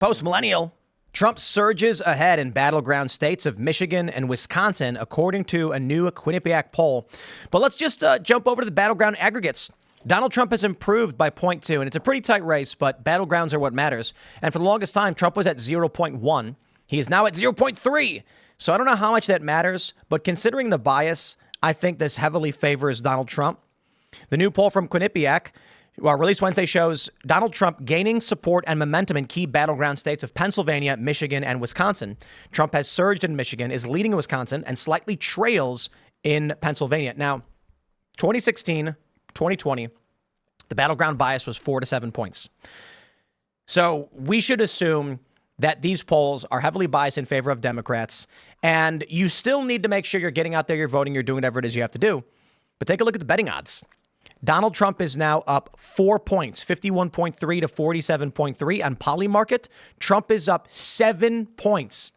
Post-millennial, Trump surges ahead in battleground states of Michigan and Wisconsin, according to a new Quinnipiac poll. But let's just jump over to the battleground aggregates. Donald Trump has improved by 0.2, and it's a pretty tight race, but battlegrounds are what matters. And for the longest time, Trump was at 0.1. He is now at 0.3. So I don't know how much that matters, but considering the bias, I think this heavily favors Donald Trump. The new poll from Quinnipiac, released Wednesday, shows Donald Trump gaining support and momentum in key battleground states of Pennsylvania, Michigan, and Wisconsin. Trump has surged in Michigan, is leading in Wisconsin, and slightly trails in Pennsylvania. Now, 2016, 2020, the battleground bias was 4 to 7 points. So we should assume that these polls are heavily biased in favor of Democrats, and you still need to make sure you're getting out there, you're voting, you're doing whatever it is you have to do. But take a look at the betting odds. Donald Trump is now up 4 points, 51.3 to 47.3 on Polymarket. Trump is up 7 points.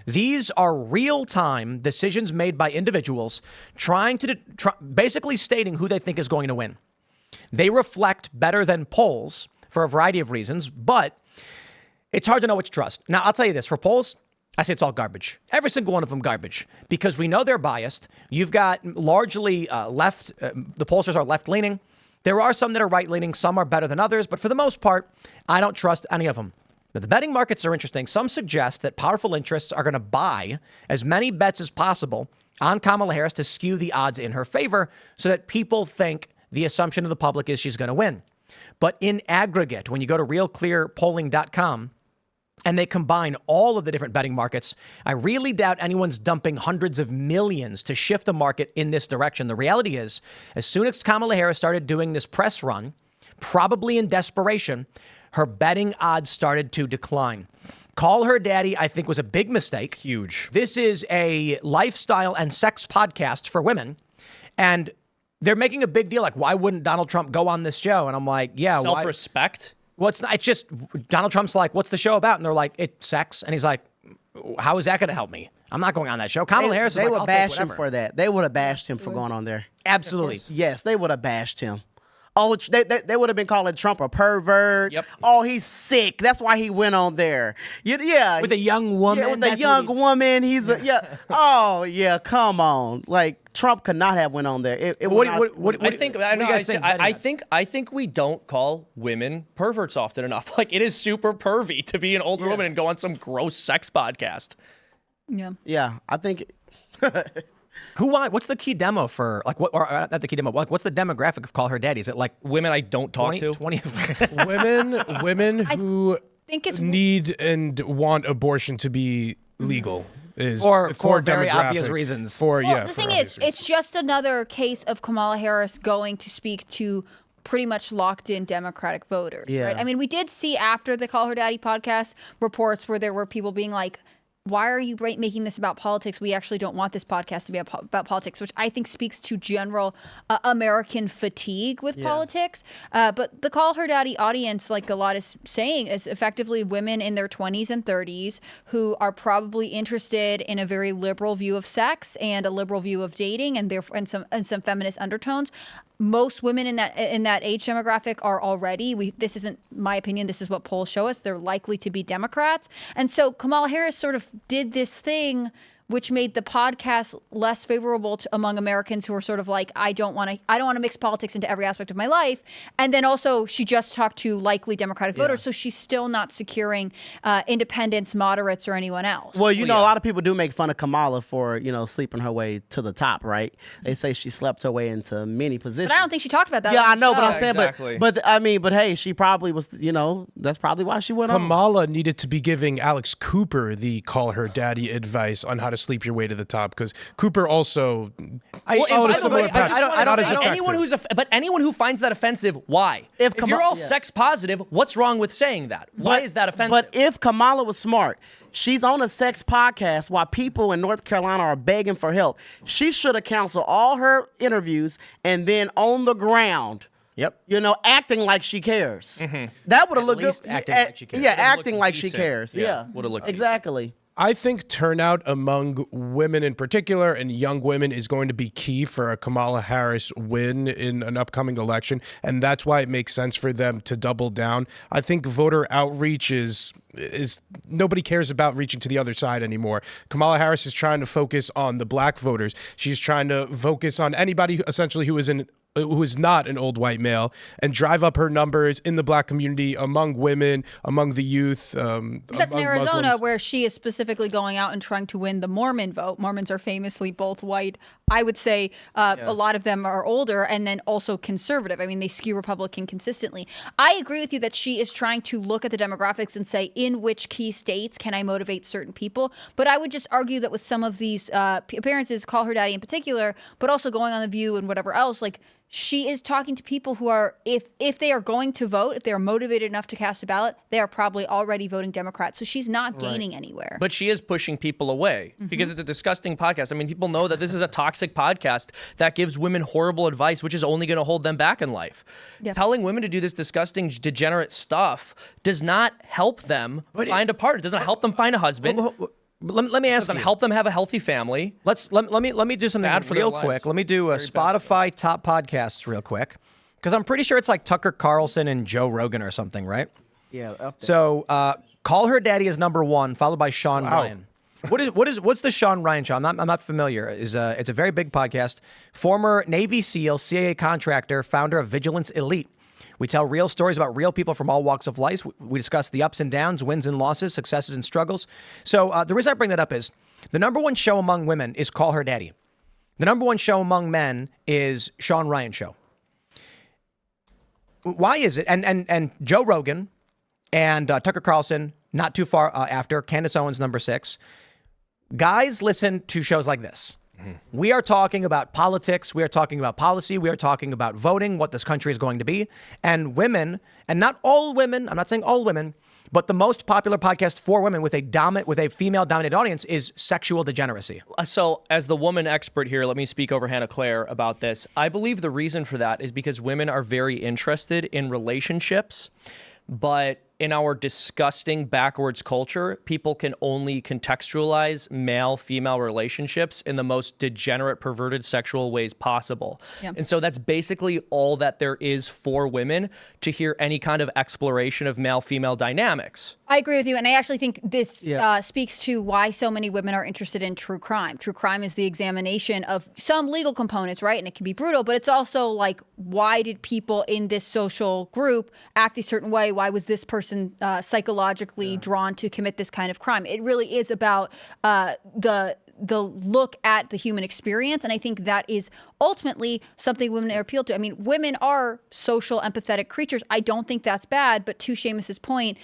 These are real-time decisions made by individuals trying to basically stating who they think is going to win. They reflect better than polls for a variety of reasons, but it's hard to know which to trust. Now, I'll tell you this. For polls, I say it's all garbage. Every single one of them garbage, because we know they're biased. You've got largely left. The pollsters are left-leaning. There are some that are right-leaning. Some are better than others. But for the most part, I don't trust any of them. Now, the betting markets are interesting. Some suggest that powerful interests are going to buy as many bets as possible on Kamala Harris to skew the odds in her favor so that people think the assumption of the public is she's going to win. But in aggregate, when you go to realclearpolling.com, and they combine all of the different betting markets, I really doubt anyone's dumping hundreds of millions to shift the market in this direction. The reality is, as soon as Kamala Harris started doing this press run, probably in desperation, her betting odds started to decline. Call Her Daddy, I think, was a big mistake. Huge. This is a lifestyle and sex podcast for women, and they're making a big deal. Like, why wouldn't Donald Trump go on this show? And I'm like, yeah. Self-respect? Well, it's not. It's just Donald Trump's like, what's the show about? And they're like, it's sex. And he's like, how is that going to help me? I'm not going on that show. Kamala Harris is like, I'll take whatever. They would bash him for that. They would have bashed him for going on there. Absolutely. Yes, they would have bashed him. Oh, they would have been calling Trump a pervert. Yep. Oh, he's sick. That's why he went on there. Yeah. With a young woman. Yeah, with a young woman. He's yeah. Oh, yeah. Come on. Like, Trump could not have went on there. I think we don't call women perverts often enough. Like, it is super pervy to be an older woman and go on some gross sex podcast. Yeah. Yeah. I think. What's the key demo for, like, what, or not the key demo, like, what's the demographic of Call Her Daddy? Is it like women I don't talk 20? Women who need and want abortion to be legal is for very obvious reasons. The thing is, it's just another case of Kamala Harris going to speak to pretty much locked in Democratic voters. Yeah. Right? I mean, we did see after the Call Her Daddy podcast reports where there were people being like, why are you making this about politics? We actually don't want this podcast to be about politics, which I think speaks to general American fatigue with politics. But the Call Her Daddy audience, like Elaad is saying, is effectively women in their 20s and 30s who are probably interested in a very liberal view of sex and a liberal view of dating, and therefore and some feminist undertones. Most women in that age demographic are already, this isn't my opinion, this is what polls show us, they're likely to be Democrats. And so Kamala Harris sort of did this thing which made the podcast less favorable among Americans who are sort of like, I don't want to mix politics into every aspect of my life. And then also she just talked to likely Democratic voters, so she's still not securing independents, moderates, or anyone else. Well, a lot of people do make fun of Kamala for, sleeping her way to the top, right? They say she slept her way into many positions. But I don't think she talked about that. Yeah, I know, but I'm saying, exactly. but hey, she probably was, that's probably why she went on. Kamala needed to be giving Alex Cooper the Call Her Daddy advice on how to sleep your way to the top, because Cooper also followed a similar path. Not as effective. Anyone who finds that offensive, why? If you're all sex positive, what's wrong with saying that? Why is that offensive? But if Kamala was smart, she's on a sex podcast while people in North Carolina are begging for help. She should have canceled all her interviews and then on the ground. Yep. Acting like she cares. Mm-hmm. That would have looked good. Acting like she cares. Yeah, acting like she cares. Yeah. Would have looked exactly. I think turnout among women in particular and young women is going to be key for a Kamala Harris win in an upcoming election, and that's why it makes sense for them to double down. I think voter outreach is nobody cares about reaching to the other side anymore. Kamala Harris is trying to focus on the black voters. She's trying to focus on anybody essentially who is not an old white male and drive up her numbers in the black community, among women, among the youth. Except in Arizona, Muslims. where she is specifically going out and trying to win the Mormon vote. Mormons are famously both white. I would say a lot of them are older and then also conservative. I mean, they skew Republican consistently. I agree with you that she is trying to look at the demographics and say, in which key states can I motivate certain people? But I would just argue that with some of these appearances, Call Her Daddy in particular, but also going on The View and whatever else, like, she is talking to people who are, if they are going to vote, if they are motivated enough to cast a ballot, they are probably already voting Democrat. So she's not gaining anywhere. But she is pushing people away because it's a disgusting podcast. I mean, people know that this is a toxic podcast that gives women horrible advice, which is only going to hold them back in life. Yep. Telling women to do this disgusting, degenerate stuff does not help them find a partner. It doesn't help them find a husband. Let me ask you. Doesn't help them have a healthy family. Let me do something Bad for real their quick. lives. Let me do a Spotify top podcasts real quick, because I'm pretty sure it's like Tucker Carlson and Joe Rogan or something, right? Yeah. Up there. So Call Her Daddy is number 1, followed by Sean Ryan. What's the Sean Ryan show? I'm not familiar. It's a very big podcast. Former Navy SEAL, CIA contractor, founder of Vigilance Elite. We tell real stories about real people from all walks of life. We discuss the ups and downs, wins and losses, successes and struggles. So the reason I bring that up is the number 1 show among women is Call Her Daddy. The number 1 show among men is Sean Ryan Show. Why is it? And Joe Rogan and Tucker Carlson, not too far after, Candace Owens, number 6. Guys listen to shows like this. We are talking about politics. We are talking about policy. We are talking about voting, what this country is going to be. And women, and not all women, I'm not saying all women, but the most popular podcast for women with a female-dominated audience is Sexual Degeneracy. So as the woman expert here, let me speak over Hannah Claire about this. I believe the reason for that is because women are very interested in relationships, but in our disgusting backwards culture, people can only contextualize male-female relationships in the most degenerate, perverted sexual ways possible. Yep. And so that's basically all that there is for women to hear any kind of exploration of male-female dynamics. I agree with you, and I actually think this speaks to why so many women are interested in true crime. True crime is the examination of some legal components, right? And it can be brutal, but it's also like, why did people in this social group act a certain way? Why was this person psychologically drawn to commit this kind of crime? It really is about the look at the human experience. And I think that is ultimately something women are appealed to. I mean, women are social, empathetic creatures. I don't think that's bad. But to Seamus's point,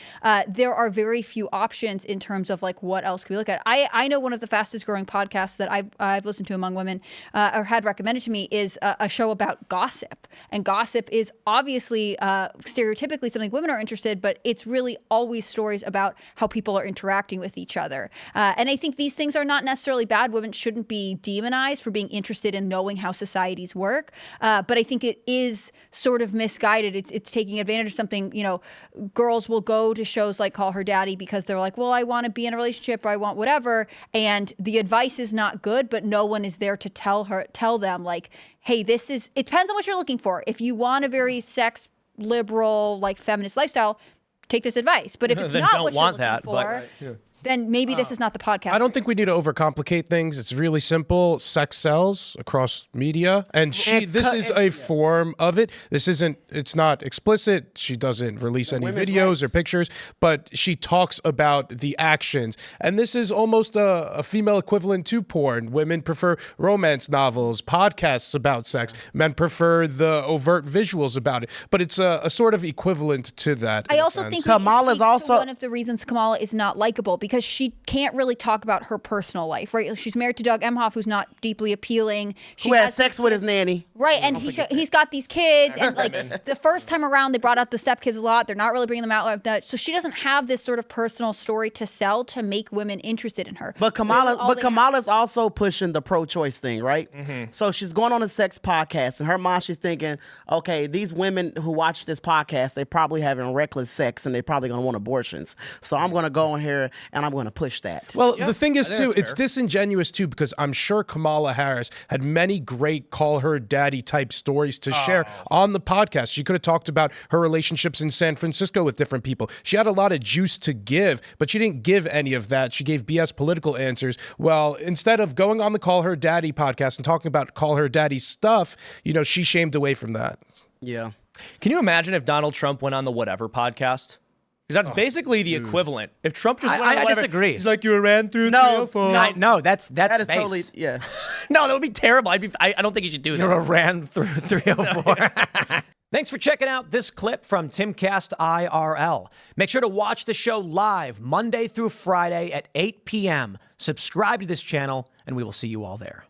there are very few options in terms of like, what else can we look at? I know one of the fastest growing podcasts that I've listened to among women or had recommended to me is a show about gossip. And gossip is obviously stereotypically something women are interested, but it's really always stories about how people are interacting with each other. And I think these things are not necessarily bad. Women shouldn't be demonized for being interested in knowing how societies work. But I think it is sort of misguided. It's taking advantage of something. You know, girls will go to shows like Call Her Daddy because they're like, well, I want to be in a relationship or I want whatever. And the advice is not good, but no one is there to tell them like, hey, it depends on what you're looking for. If you want a very sex liberal, like feminist lifestyle, take this advice. But if it's not what you're looking for, then maybe this is not the podcast. I don't think we need to overcomplicate things. It's really simple. Sex sells across media, and this is a form of it. It's not explicit. She doesn't release any videos or pictures, but she talks about the actions. And this is almost a female equivalent to porn. Women prefer romance novels, podcasts about sex. Men prefer the overt visuals about it. But it's a sort of equivalent to that. I also think Kamala's also one of the reasons Kamala is not likable, because she can't really talk about her personal life, right? She's married to Doug Emhoff, who's not deeply appealing. Who has sex with his nanny. Right, and he's got these kids, and like the first time around, they brought out the stepkids a lot. They're not really bringing them out like that. So she doesn't have this sort of personal story to sell to make women interested in her. But Kamala's also pushing the pro-choice thing, right? Mm-hmm. So she's going on a sex podcast, and her mind, she's thinking, okay, these women who watch this podcast, they're probably having reckless sex, and they're probably going to want abortions. So I'm going to go in here, and and I'm going to push that. Well, the thing is, I think too, that's it's fair. disingenuous, too, because I'm sure Kamala Harris had many great call her daddy type stories to share on the podcast. She could have talked about her relationships in San Francisco with different people. She had a lot of juice to give, but she didn't give any of that. She gave BS political answers. Well, instead of going on the Call Her Daddy podcast and talking about Call Her Daddy stuff, she shamed away from that. Yeah. Can you imagine if Donald Trump went on the Whatever podcast? Because that's basically the equivalent. If Trump just went on the I Whatever, disagree. he's like, you ran through No, 304. No, that's That is base. totally, yeah. No, that would be terrible. I don't think you should do that. You're a ran through 304. Thanks for checking out this clip from Timcast IRL. Make sure to watch the show live Monday through Friday at 8 p.m. Subscribe to this channel, and we will see you all there.